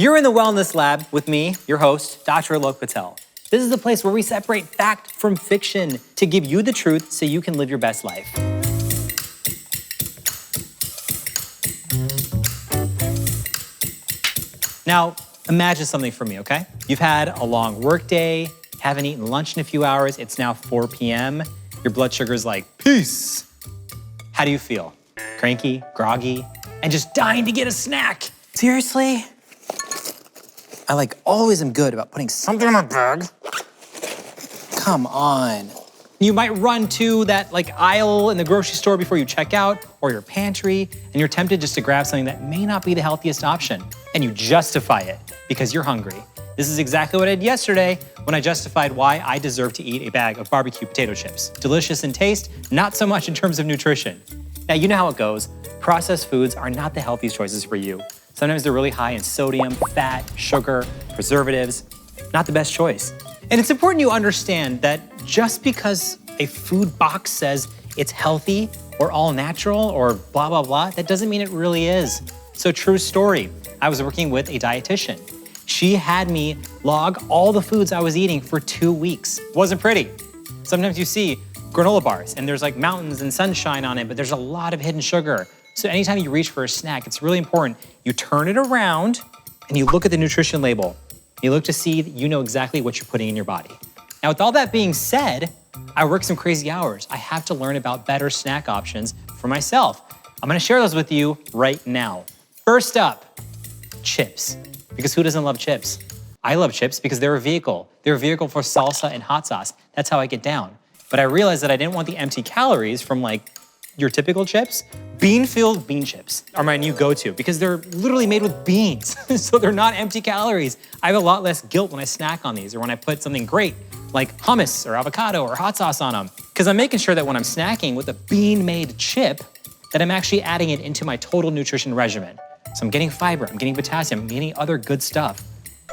You're in the Wellness Lab with me, your host, Dr. Alok Patel. This is the place where we separate fact from fiction to give you the truth so you can live your best life. Now, imagine something for me, okay? You've had a long work day, haven't eaten lunch in a few hours, it's now 4 p.m., your blood sugar's like, peace. How do you feel? Cranky, groggy, and just dying to get a snack? Seriously? I always am good about putting something in my bag. Come on. You might run to that aisle in the grocery store before you check out, or your pantry, and you're tempted just to grab something that may not be the healthiest option, and you justify it because you're hungry. This is exactly what I did yesterday when I justified why I deserve to eat a bag of barbecue potato chips. Delicious in taste, not so much in terms of nutrition. Now, you know how it goes. Processed foods are not the healthiest choices for you. Sometimes they're really high in sodium, fat, sugar, preservatives. Not the best choice. And it's important you understand that just because a food box says it's healthy or all natural or blah, blah, blah, that doesn't mean it really is. So true story, I was working with a dietitian. She had me log all the foods I was eating for 2 weeks. Wasn't pretty. Sometimes you see granola bars and there's mountains and sunshine on it, but there's a lot of hidden sugar. So anytime you reach for a snack, it's really important you turn it around and you look at the nutrition label. You look to see that you know exactly what you're putting in your body. Now, with all that being said, I work some crazy hours. I have to learn about better snack options for myself. I'm gonna share those with you right now. First up, chips. Because who doesn't love chips? I love chips because they're a vehicle. They're a vehicle for salsa and hot sauce. That's how I get down. But I realized that I didn't want the empty calories from your typical chips. Beanfields bean chips are my new go-to because they're literally made with beans, so they're not empty calories. I have a lot less guilt when I snack on these or when I put something great like hummus or avocado or hot sauce on them, because I'm making sure that when I'm snacking with a bean-made chip, that I'm actually adding it into my total nutrition regimen. So I'm getting fiber, I'm getting potassium, I'm getting other good stuff.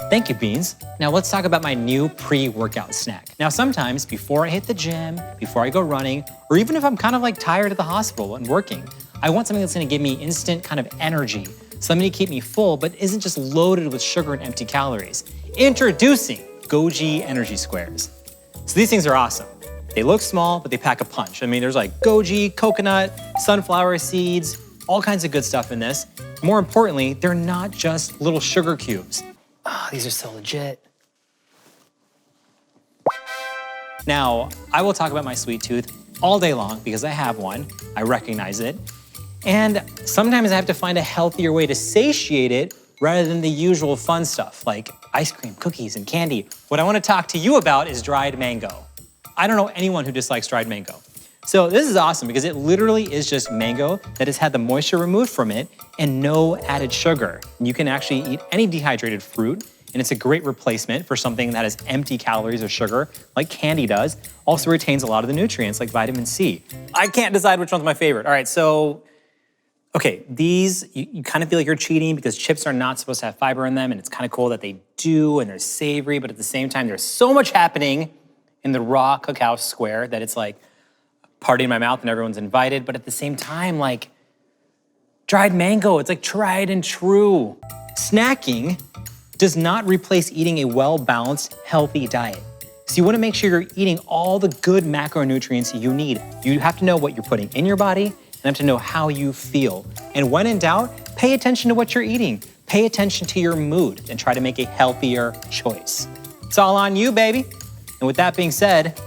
Thank you, beans. Now let's talk about my new pre-workout snack. Now sometimes before I hit the gym, before I go running, or even if I'm kind of tired at the hospital and working, I want something that's gonna give me instant kind of energy, something to keep me full, but isn't just loaded with sugar and empty calories. Introducing Goji energy squares. So these things are awesome. They look small, but they pack a punch. I mean, there's Goji, coconut, sunflower seeds, all kinds of good stuff in this. More importantly, they're not just little sugar cubes. These are so legit. Now, I will talk about my sweet tooth all day long because I have one. I recognize it. And sometimes I have to find a healthier way to satiate it rather than the usual fun stuff like ice cream, cookies, and candy. What I want to talk to you about is dried mango. I don't know anyone who dislikes dried mango. So this is awesome because it literally is just mango that has had the moisture removed from it and no added sugar. And you can actually eat any dehydrated fruit, and it's a great replacement for something that has empty calories of sugar like candy does. Also retains a lot of the nutrients like vitamin C. I can't decide which one's my favorite. All right, so, okay, these, you kind of feel like you're cheating because chips are not supposed to have fiber in them, and it's kind of cool that they do, and they're savory, but at the same time, there's so much happening in the raw cacao square that it's party in my mouth and everyone's invited, but at the same time, dried mango, it's tried and true. Snacking does not replace eating a well-balanced, healthy diet. So you wanna make sure you're eating all the good macronutrients you need. You have to know what you're putting in your body and have to know how you feel. And when in doubt, pay attention to what you're eating. Pay attention to your mood and try to make a healthier choice. It's all on you, baby. And with that being said,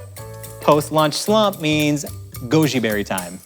post-lunch slump means goji berry time.